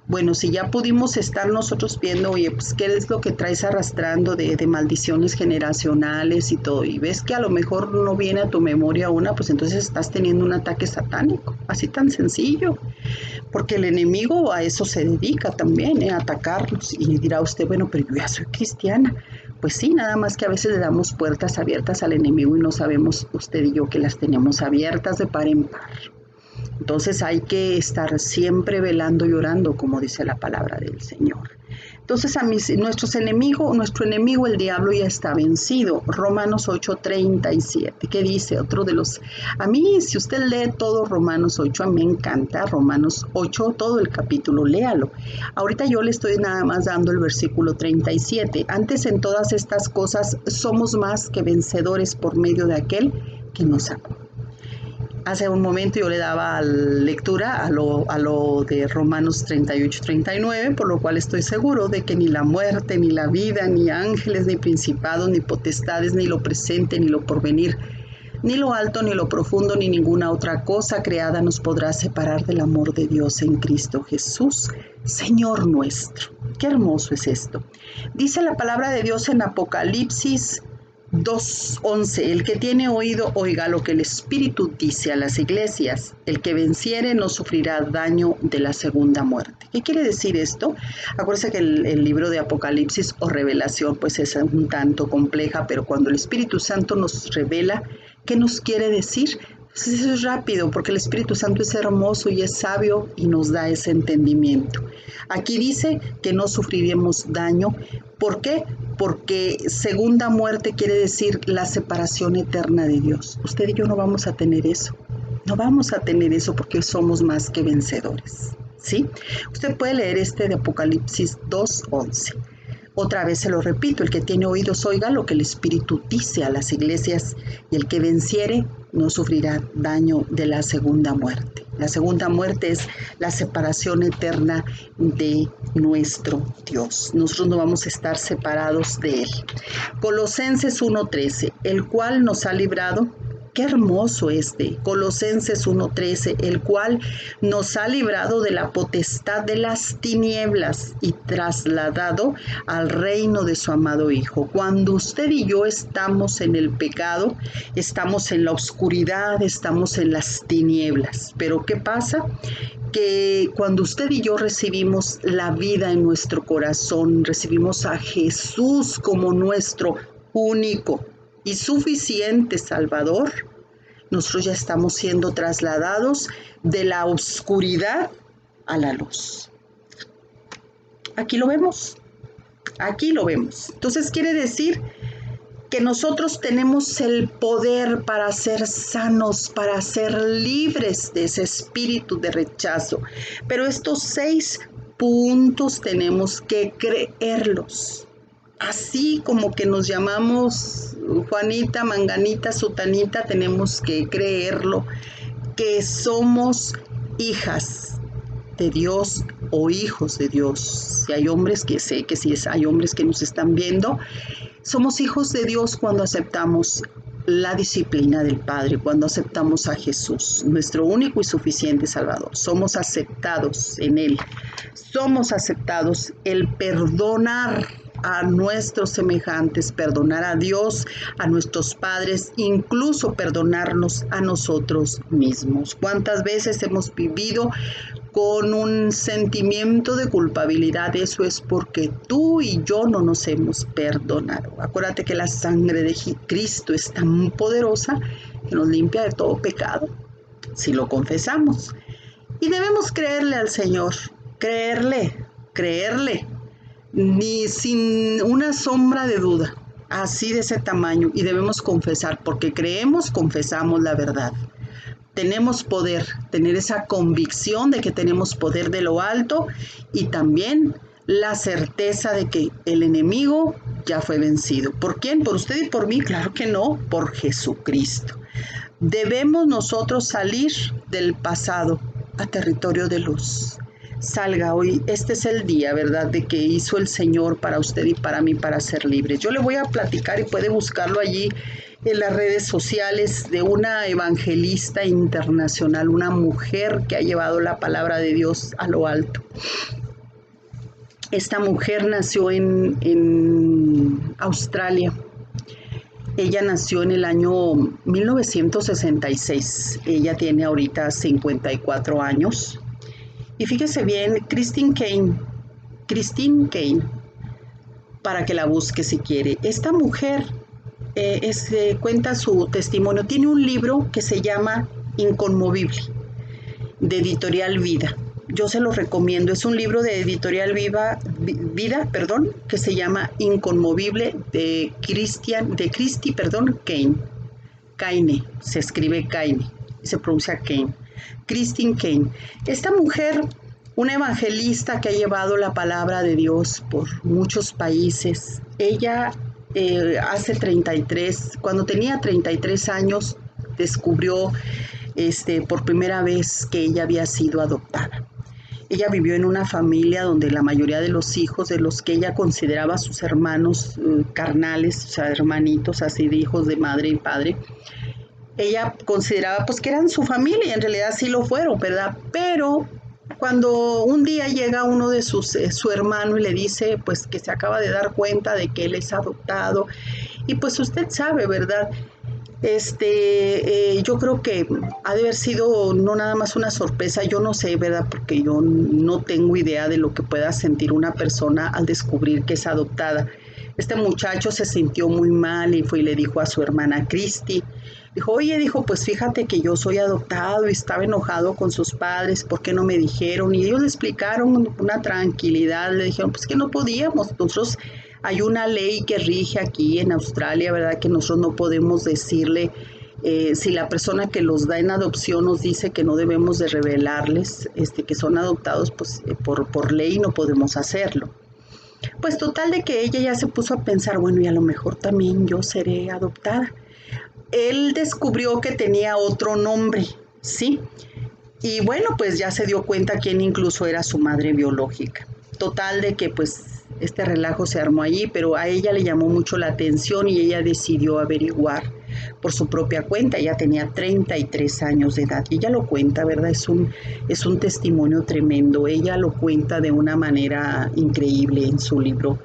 bueno, si ya pudimos estar nosotros viendo, oye, pues qué es lo que traes arrastrando de maldiciones generacionales y todo, y ves que a lo mejor no viene a tu memoria una, pues entonces estás teniendo un ataque satánico, así tan sencillo, porque el enemigo a eso se dedica también, a atacarnos, y dirá usted, bueno, pero yo ya soy cristiana. Pues sí, nada más que a veces le damos puertas abiertas al enemigo y no sabemos usted y yo que las tenemos abiertas de par en par. Entonces hay que estar siempre velando y orando, como dice la palabra del Señor. Entonces nuestro enemigo, el diablo, ya está vencido. Romanos 8:37, que dice otro de los... A mí, si usted lee todo Romanos 8, a mí me encanta Romanos 8, todo el capítulo, léalo. Ahorita yo le estoy nada más dando el versículo 37. Antes en todas estas cosas somos más que vencedores por medio de aquel que nos amó. Hace un momento yo le daba lectura a lo de Romanos 38-39, por lo cual estoy seguro de que ni la muerte, ni la vida, ni ángeles, ni principados, ni potestades, ni lo presente, ni lo porvenir, ni lo alto, ni lo profundo, ni ninguna otra cosa creada nos podrá separar del amor de Dios en Cristo Jesús, Señor nuestro. Qué hermoso es esto. Dice la palabra de Dios en Apocalipsis 2:11, el que tiene oído oiga lo que el Espíritu dice a las iglesias, el que venciere no sufrirá daño de la segunda muerte. ¿Qué quiere decir esto? Acuérdense que el libro de Apocalipsis o Revelación pues es un tanto compleja, pero cuando el Espíritu Santo nos revela, ¿qué nos quiere decir? Pues eso es rápido, porque el Espíritu Santo es hermoso y es sabio y nos da ese entendimiento. Aquí dice que no sufriremos daño. ¿Por qué? Porque segunda muerte quiere decir la separación eterna de Dios. Usted y yo no vamos a tener eso. No vamos a tener eso porque somos más que vencedores. ¿Sí? Usted puede leer este de Apocalipsis 2:11. Otra vez se lo repito, el que tiene oídos oiga lo que el Espíritu dice a las iglesias, y el que venciere no sufrirá daño de la segunda muerte. La segunda muerte es la separación eterna de nuestro Dios. Nosotros no vamos a estar separados de Él. Colosenses 1:13, el cual nos ha librado. Qué hermoso Colosenses 1:13, el cual nos ha librado de la potestad de las tinieblas y trasladado al reino de su amado Hijo. Cuando usted y yo estamos en el pecado, estamos en la oscuridad, estamos en las tinieblas. Pero ¿qué pasa? Que cuando usted y yo recibimos la vida en nuestro corazón, recibimos a Jesús como nuestro único y suficiente Salvador, nosotros ya estamos siendo trasladados de la oscuridad a la luz. Aquí lo vemos. Entonces quiere decir que nosotros tenemos el poder para ser sanos, para ser libres de ese espíritu de rechazo. Pero estos 6 puntos tenemos que creerlos. Así como que nos llamamos Juanita, Manganita, Sutanita, tenemos que creerlo, que somos hijas de Dios o hijos de Dios. Si hay hombres, que sé que si hay hombres que nos están viendo, somos hijos de Dios cuando aceptamos la disciplina del Padre, cuando aceptamos a Jesús, nuestro único y suficiente Salvador. Somos aceptados en Él. Somos aceptados el perdonar a nuestros semejantes, perdonar a Dios, a nuestros padres, incluso perdonarnos a nosotros mismos. ¿Cuántas veces hemos vivido con un sentimiento de culpabilidad, eso es porque tú y yo no nos hemos perdonado. Acuérdate que la sangre de Cristo es tan poderosa que nos limpia de todo pecado, si lo confesamos. Y debemos creerle al Señor, creerle, ni sin una sombra de duda, así de ese tamaño. Y debemos confesar, porque creemos, confesamos la verdad. Tenemos poder, tener esa convicción de que tenemos poder de lo alto y también la certeza de que el enemigo ya fue vencido. ¿Por quién? ¿Por usted y por mí? Claro que no, por Jesucristo. Debemos nosotros salir del pasado a territorio de luz. Salga hoy, este es el día, ¿verdad?, de que hizo el Señor para usted y para mí para ser libres. Yo le voy a platicar y puede buscarlo allí en las redes sociales de una evangelista internacional, una mujer que ha llevado la palabra de Dios a lo alto. Esta mujer nació en Australia. Ella nació en el año 1966. Ella tiene ahorita 54 años. Y fíjese bien, Christine Caine, para que la busque si quiere. Esta mujer cuenta su testimonio. Tiene un libro que se llama Inconmovible, de Editorial Vida. Yo se lo recomiendo. Es un libro de Editorial Vida, que se llama Inconmovible de Christy Caine. Se escribe Caine y se pronuncia Caine. Christine Caine. Esta mujer, una evangelista que ha llevado la palabra de Dios por muchos países. Ella cuando tenía 33 años, descubrió por primera vez que ella había sido adoptada. Ella vivió en una familia donde la mayoría de los hijos de los que ella consideraba sus hermanos carnales, o sea, hermanitos así de hijos de madre y padre, ella consideraba pues que eran su familia y en realidad sí lo fueron, ¿verdad? Pero cuando un día llega uno de su hermano y le dice pues que se acaba de dar cuenta de que él es adoptado y pues usted sabe, ¿verdad? Yo creo que ha de haber sido no nada más una sorpresa, yo no sé, ¿verdad? Porque yo no tengo idea de lo que pueda sentir una persona al descubrir que es adoptada. Este muchacho se sintió muy mal y fue y le dijo a su hermana Christy, dijo, pues fíjate que yo soy adoptado y estaba enojado con sus padres, ¿por qué no me dijeron? Y ellos le explicaron una tranquilidad, le dijeron, pues que no podíamos, nosotros hay una ley que rige aquí en Australia, ¿verdad? Que nosotros no podemos decirle, si la persona que los da en adopción nos dice que no debemos de revelarles que son adoptados, pues por ley no podemos hacerlo. Pues total de que ella ya se puso a pensar, bueno, y a lo mejor también yo seré adoptada. Él descubrió que tenía otro nombre, ¿sí? Y bueno, pues ya se dio cuenta quién incluso era su madre biológica. Total de que pues este relajo se armó allí, pero a ella le llamó mucho la atención y ella decidió averiguar por su propia cuenta. Ella tenía 33 años de edad y ella lo cuenta, ¿verdad? Es un testimonio tremendo. Ella lo cuenta de una manera increíble en su libro.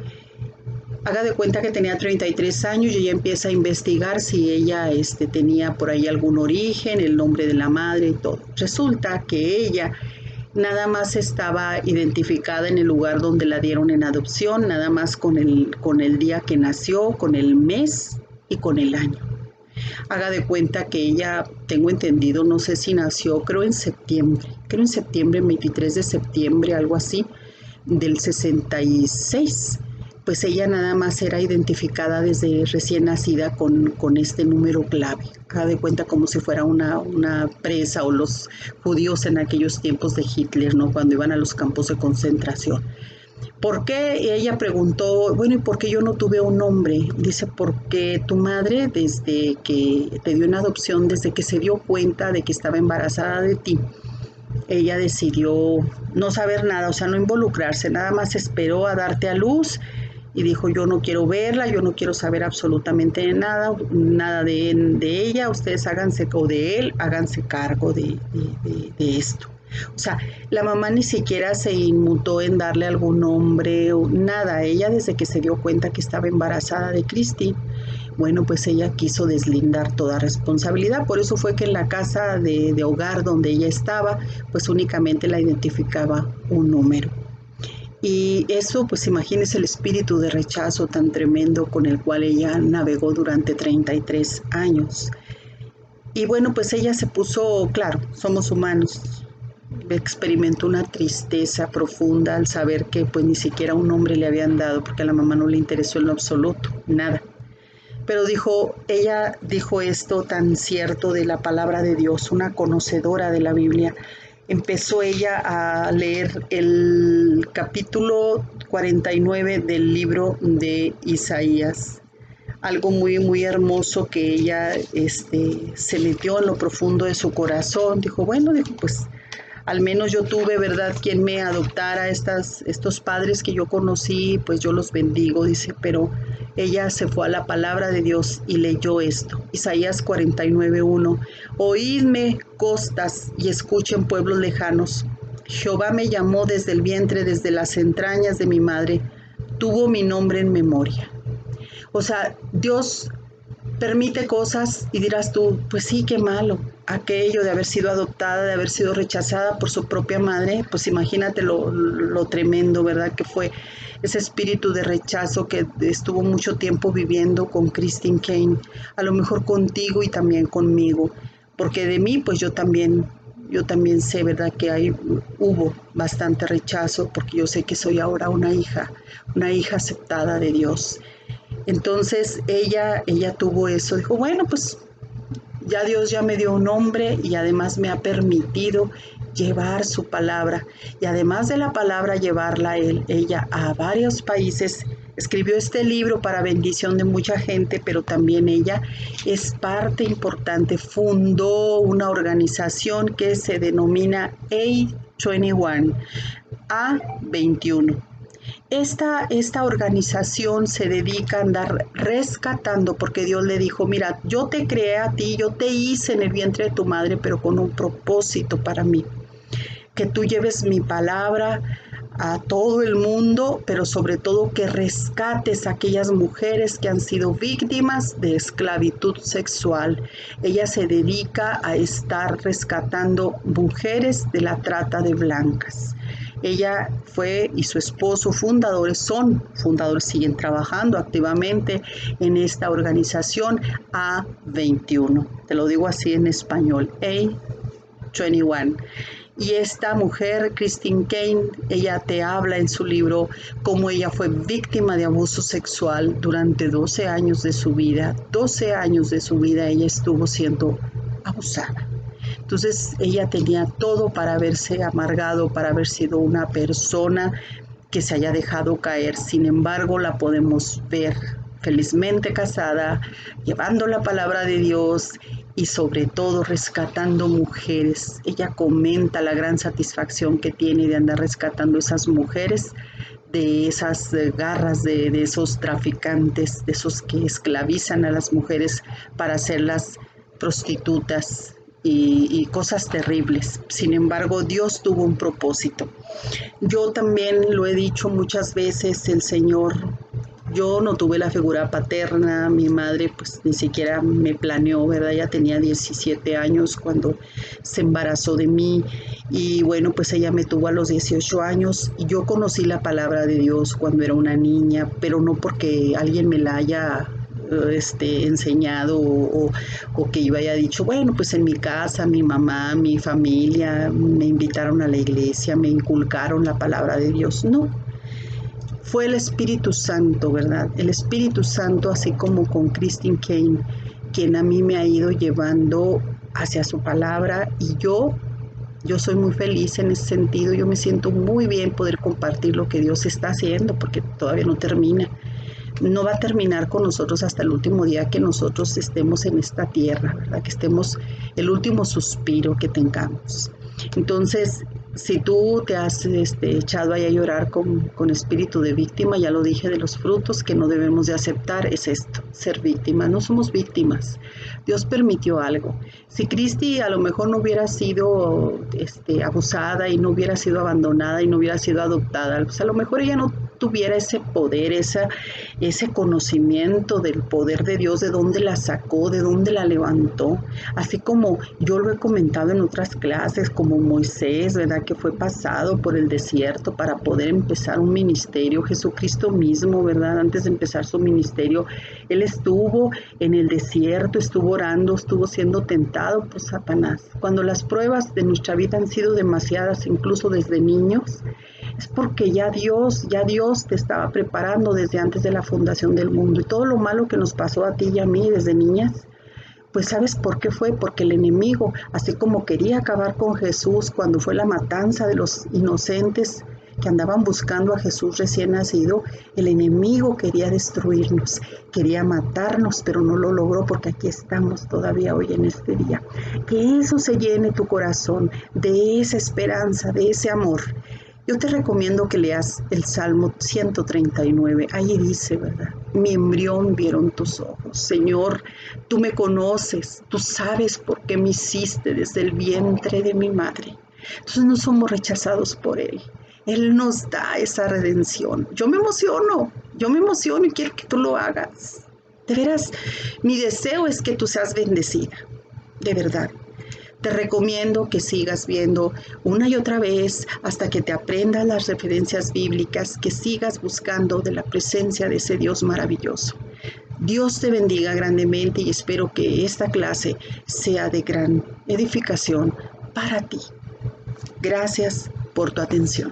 Haga de cuenta que tenía 33 años y ella empieza a investigar si ella tenía por ahí algún origen, el nombre de la madre y todo. Resulta que ella nada más estaba identificada en el lugar donde la dieron en adopción, nada más con el día que nació, con el mes y con el año. Haga de cuenta que ella, tengo entendido, no sé si nació, creo en septiembre, 23 de septiembre, algo así, del 66. Pues ella nada más era identificada desde recién nacida con este número clave. Haga de cuenta como si fuera una presa o los judíos en aquellos tiempos de Hitler, ¿no? Cuando iban a los campos de concentración. ¿Por qué? Ella preguntó, bueno, ¿y por qué yo no tuve un nombre? Dice, porque tu madre, desde que te dio en adopción, desde que se dio cuenta de que estaba embarazada de ti, ella decidió no saber nada, o sea, no involucrarse, nada más esperó a darte a luz y dijo, yo no quiero verla, yo no quiero saber absolutamente nada de ella, ustedes háganse, o de él, háganse cargo de esto. O sea, la mamá ni siquiera se inmutó en darle algún nombre o nada. Ella desde que se dio cuenta que estaba embarazada de Christy, bueno, pues ella quiso deslindar toda responsabilidad. Por eso fue que en la casa de hogar donde ella estaba, pues únicamente la identificaba un número. Y eso, pues imagínese el espíritu de rechazo tan tremendo con el cual ella navegó durante 33 años. Y bueno, pues ella se puso, claro, somos humanos, experimentó una tristeza profunda al saber que pues ni siquiera un nombre le habían dado, porque a la mamá no le interesó en lo absoluto, nada. Pero ella dijo esto tan cierto de la palabra de Dios, una conocedora de la Biblia. Empezó ella a leer el capítulo 49 del libro de Isaías. Algo muy, muy hermoso que ella se metió en lo profundo de su corazón. Dijo, pues al menos yo tuve, ¿verdad?, quien me adoptara, estos padres que yo conocí, pues yo los bendigo, dice, pero ella se fue a la palabra de Dios y leyó esto, Isaías 49:1, oídme costas y escuchen pueblos lejanos, Jehová me llamó desde el vientre, desde las entrañas de mi madre, tuvo mi nombre en memoria. O sea, Dios permite cosas y dirás tú, pues sí, qué malo, aquello de haber sido adoptada, de haber sido rechazada por su propia madre, pues imagínate lo tremendo, ¿verdad? Que fue ese espíritu de rechazo que estuvo mucho tiempo viviendo con Christine Caine, a lo mejor contigo y también conmigo, porque de mí, pues yo también sé, ¿verdad?, que hubo bastante rechazo, porque yo sé que soy ahora una hija aceptada de Dios. Entonces ella tuvo eso, dijo, bueno, pues ya Dios ya me dio un nombre y además me ha permitido llevar su palabra y además de la palabra llevarla ella a varios países. Escribió este libro para bendición de mucha gente, pero también ella es parte importante, fundó una organización que se denomina A21, A21. Esta organización se dedica a andar rescatando, porque Dios le dijo, mira, yo te creé a ti, yo te hice en el vientre de tu madre, pero con un propósito para mí, que tú lleves mi palabra a todo el mundo, pero sobre todo que rescates a aquellas mujeres que han sido víctimas de esclavitud sexual. Ella se dedica a estar rescatando mujeres de la trata de blancas. Ella fue y su esposo son fundadores, siguen trabajando activamente en esta organización A21. Te lo digo así en español, A21. Y esta mujer, Christine Caine, ella te habla en su libro cómo ella fue víctima de abuso sexual durante 12 años de su vida. 12 años de su vida ella estuvo siendo abusada. Entonces ella tenía todo para haberse amargado, para haber sido una persona que se haya dejado caer. Sin embargo, la podemos ver felizmente casada, llevando la palabra de Dios y sobre todo rescatando mujeres. Ella comenta la gran satisfacción que tiene de andar rescatando esas mujeres de esas garras de esos traficantes, de esos que esclavizan a las mujeres para hacerlas prostitutas y cosas terribles. Sin embargo, Dios tuvo un propósito. Yo también lo he dicho muchas veces, el Señor, yo no tuve la figura paterna, mi madre pues ni siquiera me planeó, ¿verdad? Ella tenía 17 años cuando se embarazó de mí y bueno, pues ella me tuvo a los 18 años y yo conocí la palabra de Dios cuando era una niña, pero no porque alguien me la haya enseñado o que yo haya dicho, bueno, pues en mi casa, mi mamá, mi familia me invitaron a la iglesia, me inculcaron la palabra de Dios. No, fue el Espíritu Santo, ¿verdad? El Espíritu Santo, así como con Christine Caine, quien a mí me ha ido llevando hacia su palabra y yo soy muy feliz en ese sentido, yo me siento muy bien poder compartir lo que Dios está haciendo porque todavía no termina. No va a terminar con nosotros hasta el último día que nosotros estemos en esta tierra, ¿verdad? Que estemos, el último suspiro que tengamos. Entonces, si tú te has echado ahí a llorar con espíritu de víctima, ya lo dije, de los frutos que no debemos de aceptar es esto, ser víctimas. No somos víctimas. Dios permitió algo. Si Cristi a lo mejor no hubiera sido abusada y no hubiera sido abandonada y no hubiera sido adoptada, pues a lo mejor ella no tuviera ese poder, ese conocimiento del poder de Dios, de dónde la sacó, de dónde la levantó, así como yo lo he comentado en otras clases, como Moisés, ¿verdad? Que fue pasado por el desierto para poder empezar un ministerio. Jesucristo mismo, ¿verdad? Antes de empezar su ministerio, Él estuvo en el desierto, estuvo orando, estuvo siendo tentado por Satanás. Cuando las pruebas de nuestra vida han sido demasiadas, incluso desde niños, es porque ya Dios te estaba preparando desde antes de la fundación del mundo. Y todo lo malo que nos pasó a ti y a mí desde niñas, pues ¿sabes por qué fue? Porque el enemigo, así como quería acabar con Jesús cuando fue la matanza de los inocentes que andaban buscando a Jesús recién nacido, el enemigo quería destruirnos, quería matarnos, pero no lo logró porque aquí estamos todavía hoy en este día. Que eso se llene tu corazón de esa esperanza, de ese amor. Yo te recomiendo que leas el Salmo 139. Ahí dice, ¿verdad? Mi embrión vieron tus ojos. Señor, tú me conoces, tú sabes por qué me hiciste desde el vientre de mi madre. Entonces no somos rechazados por Él. Él nos da esa redención. Yo me emociono y quiero que tú lo hagas. De veras, mi deseo es que tú seas bendecida, de verdad. Te recomiendo que sigas viendo una y otra vez hasta que te aprendas las referencias bíblicas, que sigas buscando de la presencia de ese Dios maravilloso. Dios te bendiga grandemente y espero que esta clase sea de gran edificación para ti. Gracias por tu atención.